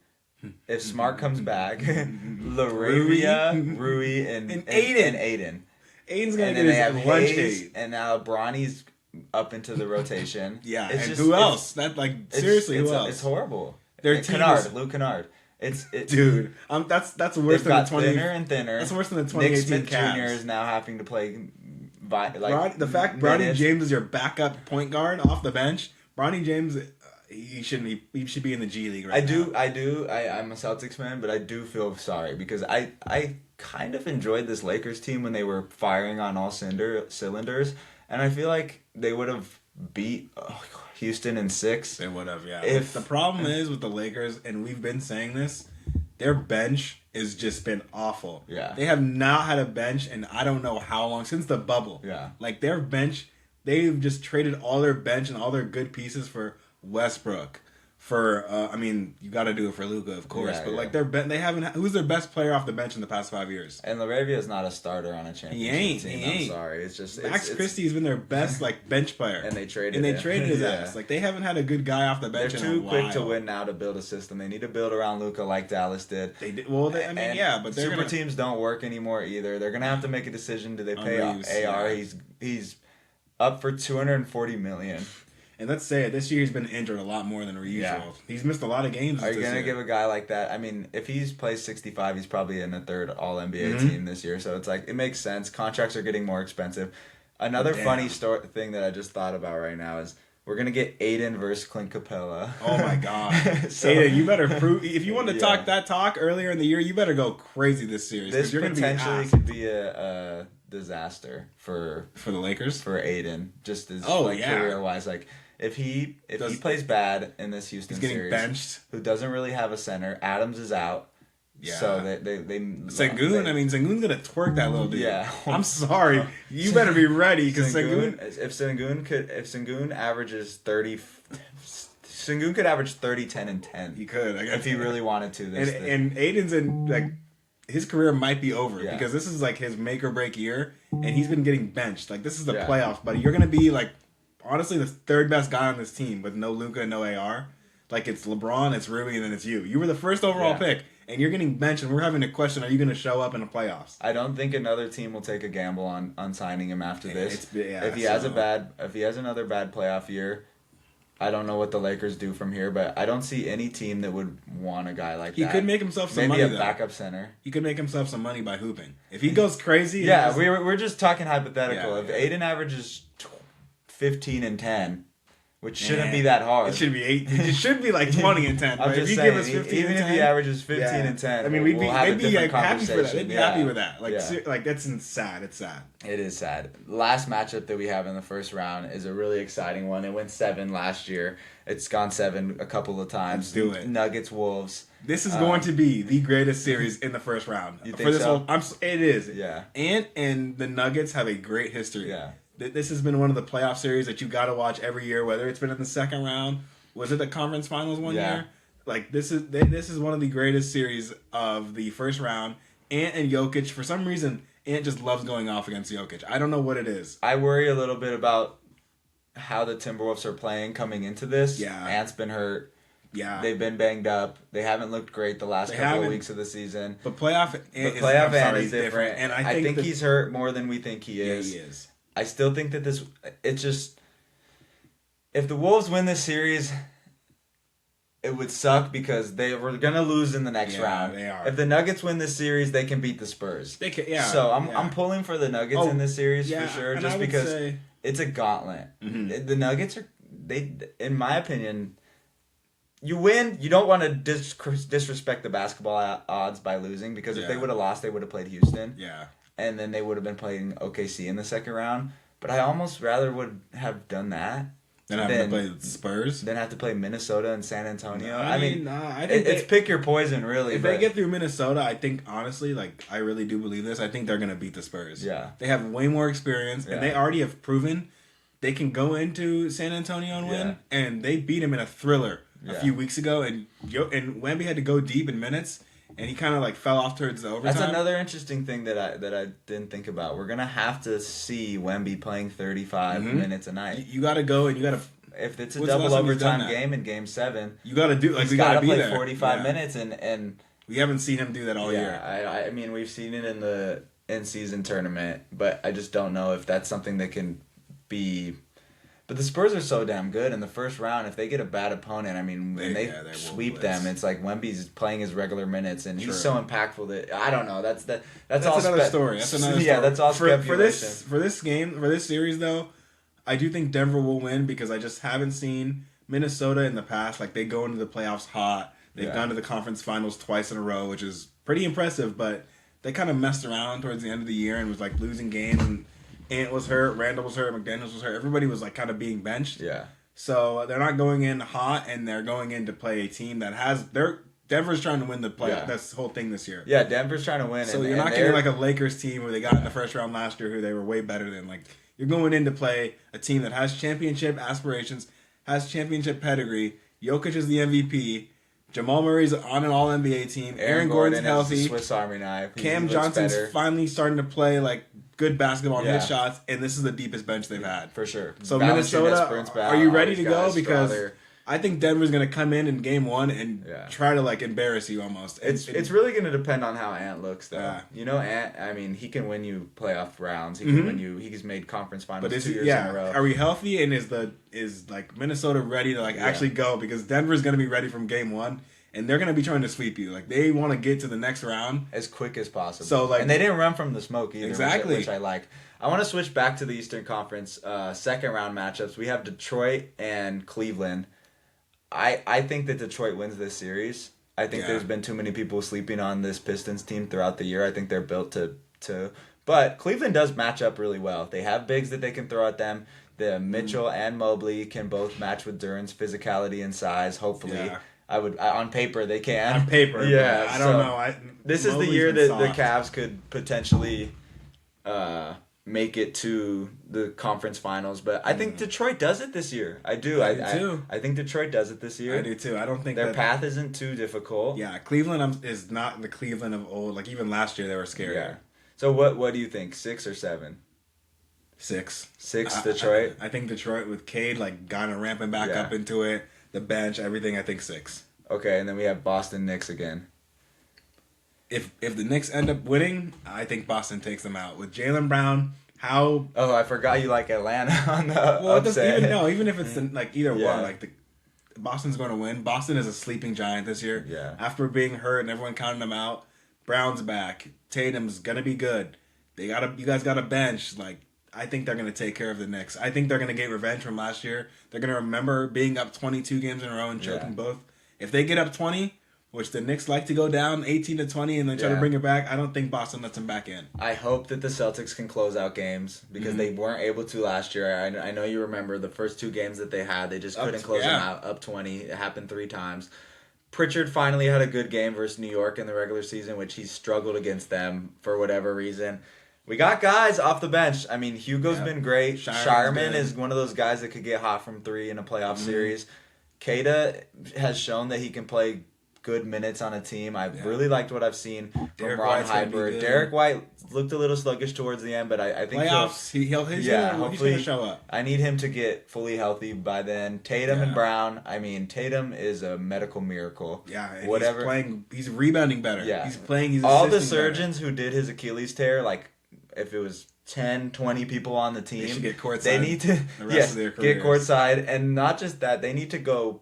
if Smart comes back, Laravia, Rui, and Aiden.
Aiden's going to get his lunch date.
And now Bronny's up into the rotation.
Yeah,
it's
and
just,
who else? That like seriously, who else?
It's horrible.
Their team
Kennard, Luke Kennard.
Dude, that's worse than the 20.
Thinner and thinner.
That's worse than the 2018
Nick Smith
Cavs.
Jr. is now having to play.
The fact Bronny James is your backup point guard off the bench. Bronny James, he should be in the G League right now.
I'm a Celtics fan, but I do feel sorry because I kind of enjoyed this Lakers team when they were firing on all cylinders, and I feel like they would have beat Houston in 6.
They would have, yeah.
If
the problem is with the Lakers, and we've been saying this, their bench has just been awful.
Yeah.
They have not had a bench in I don't know how long, since the bubble.
Yeah.
Like their bench, they've just traded all their bench and all their good pieces for Westbrook. For you got to do it for Luka, of course, but like they haven't. Who's their best player off the bench in the past 5 years?
And LaRavia is not a starter on a championship team.
He ain't.
I'm sorry, it's just
Max Christie's been their best like bench player,
and they traded
his ass. Like they haven't had a good guy off the bench.
They're too quick to win now to build a system. They need to build around Luka like Dallas did.
They did well. But
super teams don't work anymore either. They're gonna have to make a decision. Do they pay AR? Yeah. He's up for $240 million.
And let's say it, this year he's been injured a lot more than usual. Yeah. He's missed a lot of games.
Are you going to give a guy like that? I mean, if he's plays 65, he's probably in the third All-NBA team this year. So it's like, it makes sense. Contracts are getting more expensive. Another funny thing that I just thought about right now is we're going to get Aiden versus Clint Capella.
Oh, my God. Aiden, you better prove... If you want to talk that talk earlier in the year, you better go crazy this series.
This potentially could be a disaster for
the Lakers?
For Aiden. Just as career-wise. Like... If he plays bad in this Houston series,
he's getting benched.
Who doesn't really have a center, Adams is out.
Yeah.
So they
Sengun, gonna twerk that little dude.
Yeah.
I'm sorry. You better be ready because
Sengun averages 30. Sengun could average 30, 10, and 10.
He could
if he really wanted to.
And Aiden's in like his career might be over because this is like his make or break year, and he's been getting benched. Like this is the playoffs, buddy. You're gonna be like. Honestly, the third best guy on this team with no Luka and no AR. Like, it's LeBron, it's Ruby, and then it's you. You were the first overall pick, and you're getting benched, and we're having to question, are you going to show up in the playoffs?
I don't think another team will take a gamble on signing him after this. If he has another bad playoff year, I don't know what the Lakers do from here, but I don't see any team that would want a guy like that.
He could make himself some money,
Maybe a backup center.
He could make himself some money by hooping. If he goes crazy...
we're just talking hypothetical. If Aiden averages... 15 and 10, which shouldn't be that hard.
It should be 8. It should be like 20 and 10.
I'm just saying, even if he averages 15 and 10,
I mean, we'd be happy for that. They'd be happy with that. Like that's sad. It's sad.
It is sad. Last matchup that we have in the first round is a really exciting one. It went 7 last year. It's gone 7 a couple of times.
Let's do it.
Nuggets Wolves.
This is going to be the greatest series in the first round.
You think so?
It is.
Yeah.
And the Nuggets have a great history.
Yeah.
This has been one of the playoff series that you got to watch every year, whether it's been in the second round. Was it the conference finals one year? Like this is one of the greatest series of the first round. Ant and Jokic, for some reason, Ant just loves going off against Jokic. I don't know what it is.
I worry a little bit about how the Timberwolves are playing coming into this.
Yeah.
Ant's been hurt.
Yeah.
They've been banged up. They haven't looked great the last couple of weeks of the season.
But playoff
Ant is different.
And
I think he's hurt more than we think he is.
Yeah, he is.
I still think that it's just, if the Wolves win this series, it would suck because they were going to lose in the next round.
They are.
If the Nuggets win this series, they can beat the Spurs.
They can, yeah.
So I'm pulling for the Nuggets in this series for sure, just because it's a gauntlet.
Mm-hmm.
The Nuggets in my opinion, you win. You don't want to disrespect the basketball odds by losing because if they would have lost, they would have played Houston.
Yeah.
And then they would have been playing OKC in the second round. But I almost rather would have done that
than have to play the Spurs.
Then have to play Minnesota and San Antonio.
I think
it's pick your poison, really.
If they get through Minnesota, I think, honestly, like, I really do believe this. I think they're going to beat the Spurs.
Yeah.
They have way more experience, and they already have proven they can go into San Antonio and win. And they beat him in a thriller a few weeks ago, and Wemby had to go deep in minutes. And he kind of like fell off towards the overtime.
That's another interesting thing that I didn't think about. We're gonna have to see Wemby playing 35 minutes a night.
You got to go and you got to.
If it's a double overtime game in Game 7,
you got to do like
we got to play 45 minutes and
we haven't seen him do that all year.
I mean we've seen it in the in-season tournament, but I just don't know if that's something that can be But the Spurs are so damn good in the first round. If they get a bad opponent, I mean, when they sweep them, it's like Wemby's playing his regular minutes, and he's so impactful that I don't know. That's all
another story. That's another story.
Yeah, that's all speculation.
For this series though, I do think Denver will win because I just haven't seen Minnesota in the past. Like they go into the playoffs hot. They've gone to the conference finals twice in a row, which is pretty impressive. But they kind of messed around towards the end of the year and was like losing games and. Ant was hurt, Randall was hurt, McDaniels was hurt. Everybody was like kind of being benched.
Yeah.
So they're not going in hot, and they're going in to play a team that has Denver's trying to win the playoff. Yeah. That's the whole thing this year.
Yeah, Denver's trying to win.
So you're not getting like a Lakers team where they got in the first round last year, who they were way better than. Like you're going in to play a team that has championship aspirations, has championship pedigree. Jokic is the MVP. Jamal Murray's on an All NBA team. Aaron Gordon's healthy.
Is the Swiss Army knife.
Cam Johnson's finally starting to play like good basketball and hit shots, and this is the deepest bench they've had
for sure.
So Minnesota, are you ready to go? Because I think Denver's going to come in game one and try to like embarrass you almost.
It's really going to depend on how Ant looks though. Yeah. You know, Ant. I mean, he can win you playoff rounds. He can win you. He's made conference finals 2 years in a row.
Are we healthy? And is like Minnesota ready to like actually go? Because Denver's going to be ready from game one. And they're going to be trying to sweep you. Like, they want to get to the next round
as quick as possible.
So, like,
and they didn't run from the smoke either,
exactly.
which I like. I want to switch back to the Eastern Conference second round matchups. We have Detroit and Cleveland. I think that Detroit wins this series. I think there's been too many people sleeping on this Pistons team throughout the year. I think they're built to but Cleveland does match up really well. They have bigs that they can throw at them. The Mitchell and Mobley can both match with Duran's physicality and size, hopefully. Yeah. On paper they can.
On paper, yeah. I don't know.
This is the year that the Cavs could potentially make it to the conference finals, but I think Detroit does it this year. I do. I do too. I think Detroit does it this year.
I do too. I don't think
their path isn't too difficult.
Yeah, Cleveland is not the Cleveland of old. Like even last year, they were scary. Yeah.
So what do you think? 6 or 7?
6.
Detroit.
I think Detroit with Cade like kind of ramping back up into it. The bench, everything, I think 6.
Okay, and then we have Boston Knicks again.
If the Knicks end up winning, I think Boston takes them out. With Jaylen Brown, how...
Oh, I forgot you like Atlanta on the upset.
Even if it's either one, like Boston's going to win. Boston is a sleeping giant this year.
Yeah.
After being hurt and everyone counting them out, Brown's back. Tatum's going to be good. You guys got a bench, like... I think they're going to take care of the Knicks. I think they're going to get revenge from last year. They're going to remember being up 22 games in a row and choking both. If they get up 20, which the Knicks like to go down 18-20 and then try to bring it back, I don't think Boston lets them back in.
I hope that the Celtics can close out games because they weren't able to last year. I know you remember the first 2 games that they had. They just couldn't close them out. Up 20. It happened 3 times. Pritchard finally had a good game versus New York in the regular season, which he struggled against them for whatever reason. We got guys off the bench. I mean, Hugo's been great. Shireman is one of those guys that could get hot from 3 in a playoff series. Kata has shown that he can play good minutes on a team. I really liked what I've seen from Ron Hyper. Derek White looked a little sluggish towards the end, but I think
playoffs. He's going to show up.
I need him to get fully healthy by then. Tatum and Brown. I mean, Tatum is a medical miracle.
Yeah,
whatever.
He's rebounding better.
Yeah,
he's playing. He's
all the surgeons who did his Achilles tear, like. If it was 10, 20 people on the team,
they should get courtside.
They need to get courtside, and not just that, they need to go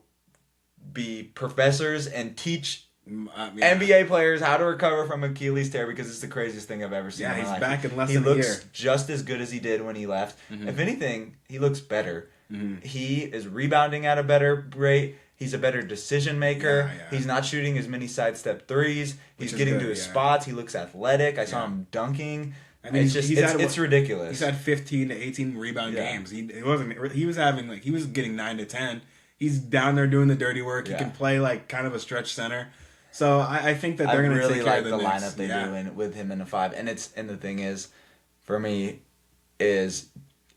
be professors and teach NBA players how to recover from Achilles tear because it's the craziest thing I've ever seen.
Yeah,
in my
he's
life.
back in less than a year.
He looks just as good as he did when he left. Mm-hmm. If anything, he looks better. Mm-hmm. He is rebounding at a better rate. He's a better decision maker. Yeah. He's not shooting as many sidestep threes. He's getting to his spots. He looks athletic. I saw him dunking. I mean, it's ridiculous.
He's had 15 to 18 rebound games. He was getting 9 to 10. He's down there doing the dirty work. He can play like kind of a stretch center. So I think that they're going to take care of the Knicks.
I really like the lineup they do with him in the 5. And the thing is, for me, is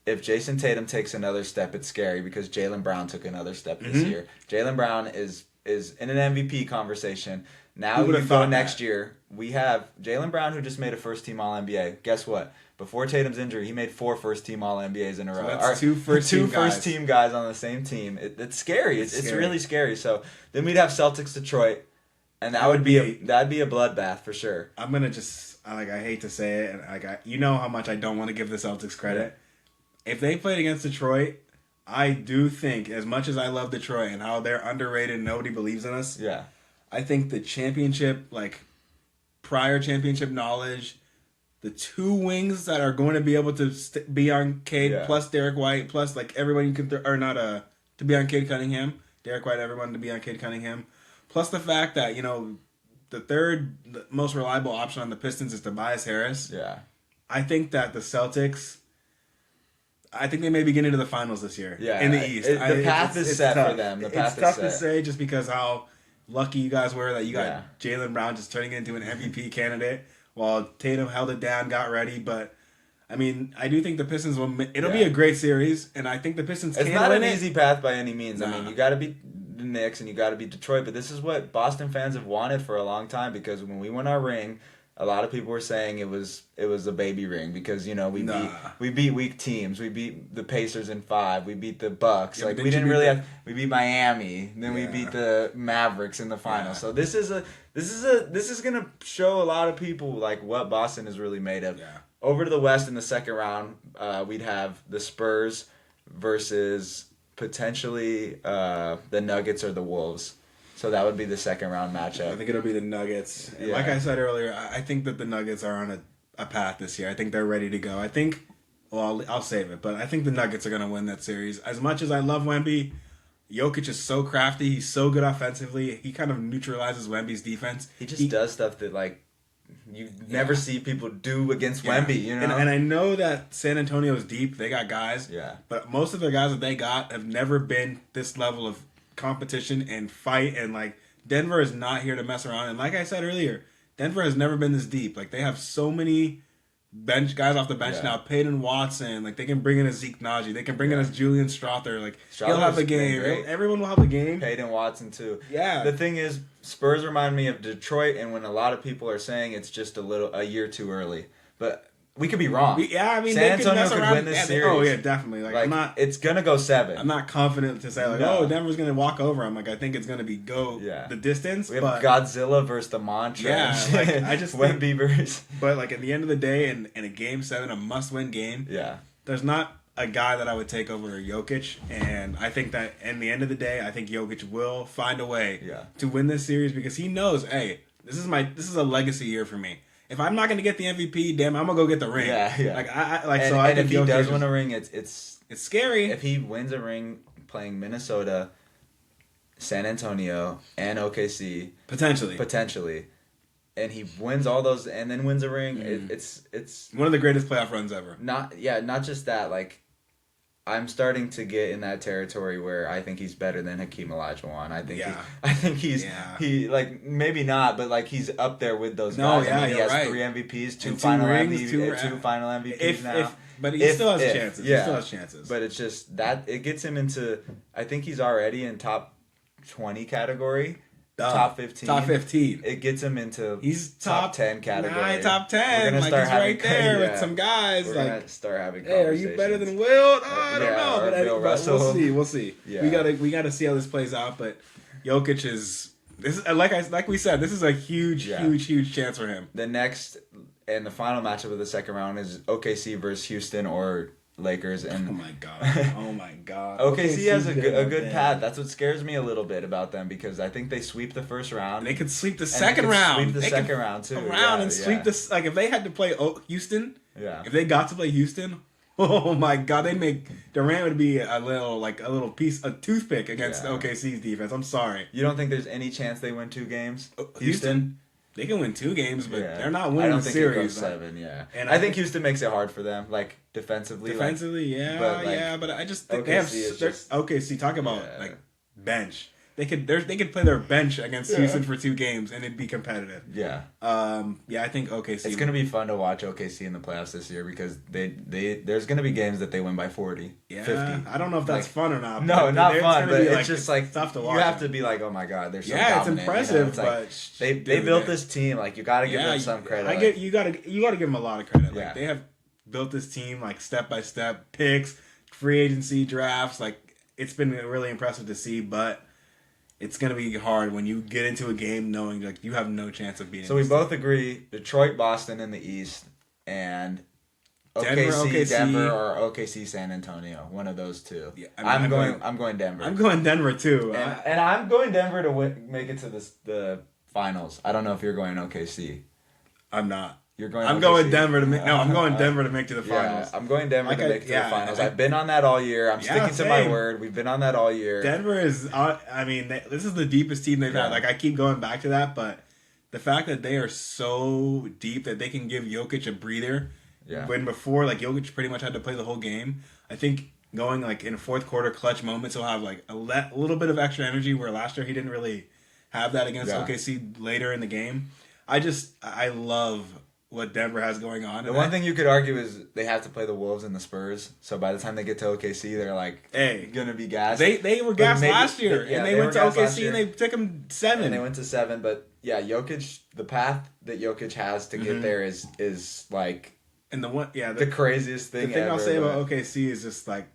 if Jason Tatum takes another step, it's scary because Jaylen Brown took another step this year. Jaylen Brown is in an MVP conversation. Now you go next year. We have Jaylen Brown, who just made a first-team All-NBA. Guess what? Before Tatum's injury, he made 4 first-team All-NBAs in a row.
So that's 2
first-team guys on the same team. It's scary. It's really scary. So then we'd have Celtics Detroit, and that'd be a bloodbath for sure.
I'm gonna just I hate to say it, and you know how much I don't want to give the Celtics credit. Yeah. If they played against Detroit, I do think, as much as I love Detroit and how they're underrated and nobody believes in us,
Yeah.
I think the championship, like prior championship knowledge, the two wings that are going to be able to be on Cade,
Yeah.
plus Derek White, plus like everyone you can, or not to be on Cade Cunningham, Derek White, everyone to be on Cade Cunningham, plus the fact that, the third most reliable option on the Pistons is Tobias Harris.
Yeah.
I think that the Celtics, I think they may be getting to the finals this year.
Yeah.
In the East.
The path is set
tough.
for them. The path
it's tough
is
to
set.
say just because how lucky you guys were that you got
Yeah.
Jaylen Brown just turning into an MVP candidate while Tatum held it down, got ready. But, I mean, I do think the Pistons it'll be a great series, and I think the Pistons
It's
can
not
win
an
it.
easy path by any means.
Nah.
I mean, you got to beat the Knicks and you got to beat Detroit, but this is what Boston fans have wanted for a long time because when we won our ring, a lot of people were saying it was a baby ring because we beat weak teams. We beat the Pacers in 5. We beat the Bucks.
Yeah,
like
but
we
didn't
didn't
you
really
beat
have. We beat Miami. Then we beat the Mavericks in the finals.
Yeah.
So this is gonna show a lot of people like what Boston is really made of.
Yeah.
Over to the West in the second round, we'd have the Spurs versus potentially the Nuggets or the Wolves. So that would be the second round matchup.
I think it'll be the Nuggets. And
Yeah.
like I said earlier, I think that the Nuggets are on a path this year. I think they're ready to go. I think, well, I'll save it, but I think the Nuggets are going to win that series. As much as I love Wemby, Jokic is so crafty. He's so good offensively. He kind of neutralizes Wemby's defense.
He just does stuff that like you never see people do against Wemby. You know,
and I know that San Antonio is deep. They got guys.
Yeah.
But most of the guys that they got have never been this level of competition and fight, and like Denver is not here to mess around. And like I said earlier, Denver has never been this deep. Like they have so many bench guys off the bench now. Peyton Watson, like they can bring in a Zeke Naji, they can bring in a Julian Strother. Like he'll have a game. Everyone will have a game.
Peyton Watson too.
Yeah.
The thing is, Spurs remind me of Detroit, and when a lot of people are saying it's just a year too early, but we could be wrong.
I mean,
San
they
Antonio
could
could win this series.
Oh yeah, definitely. Like
it's gonna go 7.
I'm not confident to say
No.
Denver's gonna walk over. I'm like, I think it's gonna be the distance.
We have
but
Godzilla versus the Mantra.
Yeah, like, I just
Wemby versus.
But like at the end of the day, in a game 7, a must-win game.
Yeah.
There's not a guy that I would take over Jokic, and I think that in the end of the day, I think Jokic will find a way to win this series because he knows, hey, this is a legacy year for me. If I'm not going to get the MVP, damn, I'm gonna go get the ring.
Yeah.
And
if he does win a ring, it's
scary.
If he wins a ring playing Minnesota, San Antonio, and OKC, potentially, and he wins all those and then wins a ring, it's
one of the greatest playoff runs ever.
Not just that. Like, I'm starting to get in that territory where I think he's better than Hakeem Olajuwon. I think he like maybe not, but like he's up there with those guys.
Yeah,
he has
right.
3 MVPs, 2
and
final
rings,
MVPs, 2 final MVPs now.
But he still has chances.
Yeah.
He still has chances.
But it's just that it gets him into. I think he's already in top 20 category. Top 15.
Top 15.
It gets him into
he's
top 10 category.
Nah, top 10. Like he's right there with some guys.
We're gonna start having
hey, are you better than Will? I don't know.
But Bill
Russell. We'll see.
Yeah.
We gotta see how this plays out. But Jokic is like we said, this is a huge chance for him.
The next and the final matchup of the second round is OKC versus Houston or Lakers, and
oh my god,
OKC has a good path. That's what scares me a little bit about them because I think they sweep the first round.
They could sweep the second round.
Sweep the second round too.
Sweep this. Like if they had to play Houston,
if
they got to play Houston, oh my god, they make Durant would be a toothpick against OKC's defense. I'm sorry.
You don't think there's any chance they win 2 games?
Houston? They can win 2 games, but they're not winning the series.
I don't think it goes 7. And I think Houston makes it hard for them, like defensively.
But I just think they have OKC. Talk about like bench. They could play their bench against Houston for 2 games and it'd be competitive.
Yeah.
I think OKC.
It's gonna be fun to watch OKC in the playoffs this year because there's gonna be games that they win by 40, 50.
I don't know if that's fun or not.
No, not fun. But it's just
like tough to watch.
You have to be like, oh my god, they're so
it's
dominant.
impressive.
But they built this team. Like you gotta give them some credit.
You gotta give them a lot of credit. Like they have built this team like step by step, picks, free agency drafts. Like it's been really impressive to see, but. It's going to be hard when you get into a game knowing like you have no chance of beating.
So we both agree Detroit, Boston in the East, and
OKC.
Denver, or OKC, San Antonio. One of those two.
Yeah,
I'm going Denver.
I'm going Denver too.
And I'm going Denver to make it to the finals. I don't know if you're going OKC.
I'm not.
You're going.
I'm
OKC.
going Denver to make. No, I'm going Denver to make to the finals.
Yeah, I'm going Denver to make it to the finals. I've been on that all year. I'm sticking to my word. We've been on that all year.
Denver is. I mean, this is the deepest team they've had. Like, I keep going back to that, but the fact that they are so deep that they can give Jokic a breather.
Yeah.
When before, like, Jokic pretty much had to play the whole game. I think going like in fourth quarter clutch moments, he'll have like a little bit of extra energy. Where last year he didn't really have that against OKC later in the game. I love what Denver has going on.
The one thing you could argue is they have to play the Wolves and the Spurs. So by the time they get to OKC, they're like, gonna be gassed.
They were gassed last year, and they went to OKC and they took them 7.
And they went to 7, but yeah, Jokic, the path that Jokic has to get there is like,
and
the craziest thing.
The thing I'll say about OKC is just like,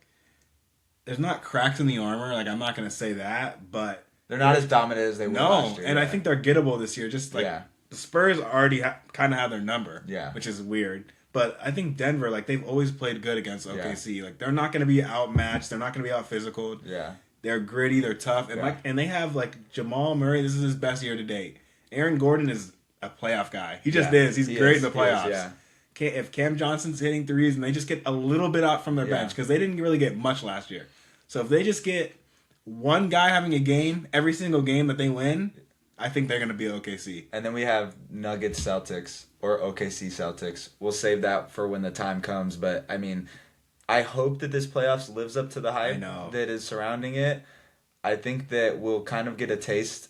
there's not cracks in the armor. Like, I'm not gonna say that, but
they're not as dominant as they were last year.
And I think they're gettable this year. Just like the Spurs already kind of have their number, which is weird. But I think Denver, like, they've always played good against OKC. Yeah. Like, they're not going to be outmatched. They're not going to be out physical.
Yeah,
they're gritty. They're tough, and and they have like Jamal Murray. This is his best year to date. Aaron Gordon is a playoff guy. He just is. He's great in the playoffs. If Cam Johnson's hitting threes and they just get a little bit out from their bench, because they didn't really get much last year. So if they just get one guy having a game every single game that they win, I think they're going to be OKC.
And then we have Nuggets Celtics or OKC Celtics. We'll save that for when the time comes. But, I mean, I hope that this playoffs lives up to the hype that is surrounding it. I think that we'll kind of get a taste,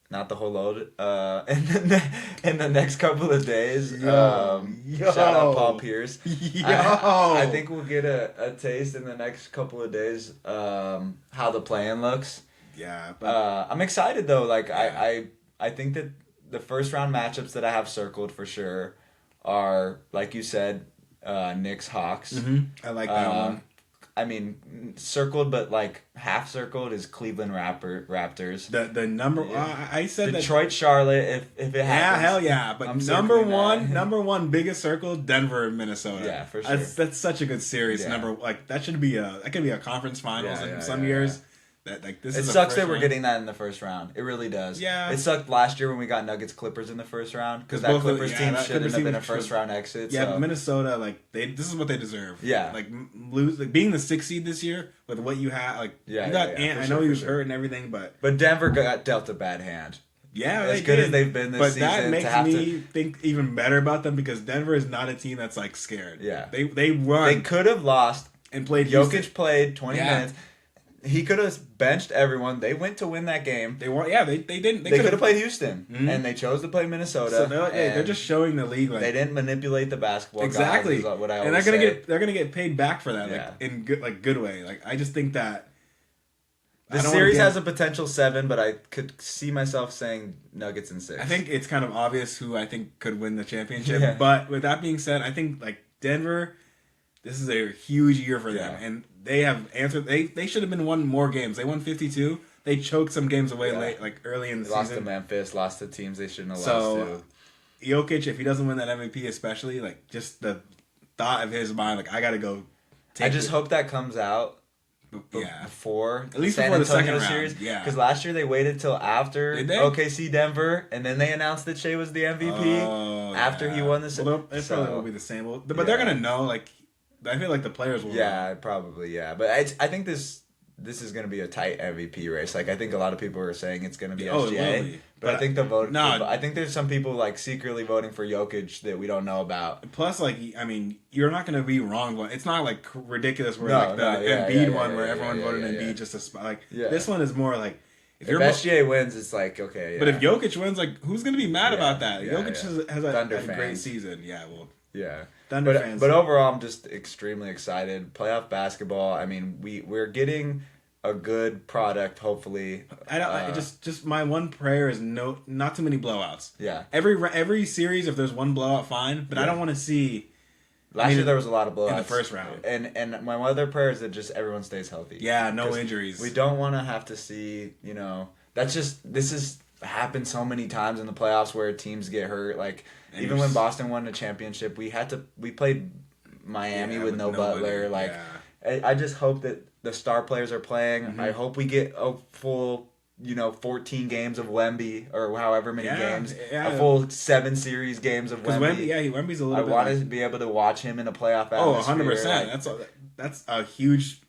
not the whole load, in the next couple of days. Shout out Paul Pierce. I think we'll get a taste in the next couple of days how the play-in looks.
Yeah, but
I'm excited though. Like I think that the first round matchups that I have circled for sure are, like you said, Knicks Hawks.
I like that one.
I mean, circled but like half circled is Cleveland Raptors.
The number I said
Detroit Charlotte if it happens.
Yeah, hell yeah. But number one biggest circle, Denver and Minnesota.
Yeah, for sure.
That's such a good series.
Yeah.
That could be a conference finals in some years.
It sucks that we're getting that in the first round. It really does.
Yeah.
It sucked last year when we got Nuggets Clippers in the first round because that Clippers team shouldn't have been a first round exit.
Yeah, but Minnesota, this is what they deserve.
Yeah,
being the 6th seed this year with what you have. You got Ant. I know he was hurt and everything, but
Denver got dealt a bad hand.
Yeah,
as good as they've been this season.
But that makes me think even better about them because Denver is not a team that's like scared.
Yeah,
they run.
They could have lost
and played.
Jokic played 20 minutes. He could have benched everyone. They went to win that game.
They weren't. Yeah, they didn't.
They could have played Houston, and they chose to play Minnesota.
So they're just showing the league like
they didn't manipulate the basketball.
Exactly.
Gods, is what I
and
always
they're gonna get paid back for that, in good way. Like, I just think that
the series has a potential 7, but I could see myself saying Nuggets in 6.
I think it's kind of obvious who I think could win the championship. Yeah. But with that being said, I think like Denver, this is a huge year for them, and they have answered. They should have been won more games. They won 52. They choked some games away late, like early in the season.
Lost to Memphis. Lost to teams they shouldn't have lost to.
Jokic, if he doesn't win that MVP, especially like just the thought of his mind, like I got to go.
I just hope that comes out. Before
at least
San
before
Antonio
the second
series,
round. Yeah,
because last year they waited till after OKC Denver, and then they announced that Shea was the MVP after he won the series.
Well, it probably will be the same. But they're gonna know. Like, I feel like the players will.
Yeah, probably. Yeah, but I think this is going to be a tight MVP race. Like, I think a lot of people are saying it's going to be SGA. But I think the vote. No, I think there's some people like secretly voting for Jokic that we don't know about.
Plus, like, I mean, you're not going to be wrong. It's not like ridiculous where the Embiid one where everyone voted Embiid just to spot. Like, this one is more like
if SGA wins, it's like okay. Yeah.
But if Jokic wins, like, who's going to be mad about that? Jokic has a great season. Yeah, well.
Yeah.
Thunder fans.
But overall, I'm just extremely excited. Playoff basketball. I mean, we're getting a good product, hopefully.
I just my one prayer is not too many blowouts.
Yeah.
Every series, if there's one blowout, fine. But I don't want to see.
Last year there was a lot of blowouts
in the first round.
And my other prayer is that just everyone stays healthy.
Yeah, no injuries.
We don't want to have to see. This has happened so many times in the playoffs where teams get hurt. Like even when Boston won the championship, we played Miami with no Butler. Like, I just hope that the star players are playing. Mm-hmm. I hope we get a full, 14 games of Wemby or however many games. Yeah. A full 7 series games of Wemby.
Wemby's a little bit.
I want to be able to watch him in a playoff atmosphere.
100%. That's a huge.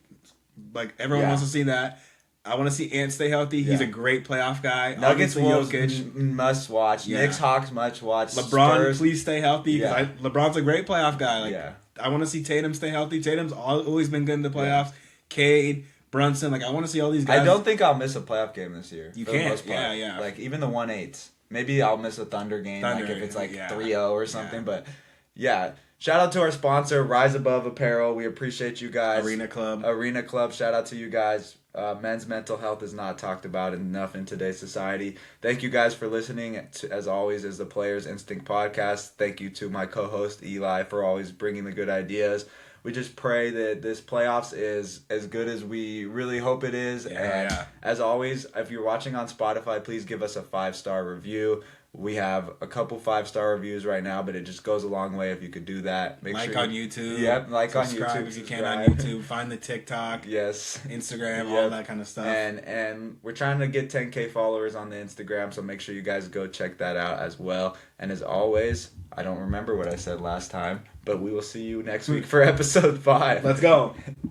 Like, everyone wants to see that. I want to see Ant stay healthy. He's a great playoff guy.
Nuggets, Wolves, must watch. Yeah. Knicks, Hawks, must watch.
LeBron, Spurs. Please stay healthy. LeBron's a great playoff guy. Like, I want to see Tatum stay healthy. Tatum's always been good in the playoffs. Yeah. Cade, Brunson. Like, I want to see all these guys.
I don't think I'll miss a playoff game this year.
You can't. Yeah.
Like, even the 1/8. Maybe I'll miss a Thunder game. Like, if it's like 3-0 or something. But, yeah. Shout out to our sponsor, Rise Above Apparel. We appreciate you guys.
Arena Club. Shout
out to you guys. Men's mental health is not talked about enough in today's society. Thank you guys for listening. As always, is the Players Instinct podcast. Thank you to my co-host Eli for always bringing the good ideas. We just pray that this playoffs is as good as we really hope it is. As always, if you're watching on Spotify, please give us a 5-star review. We have a couple 5-star reviews right now, but it just goes a long way if you could do that.
Like on YouTube.
Yep, like on YouTube.
Subscribe if you can on YouTube. Find the TikTok.
Yes.
Instagram, all that kind of stuff.
And we're trying to get 10K followers on the Instagram, so make sure you guys go check that out as well. And as always, I don't remember what I said last time, but we will see you next week for episode 5.
Let's go.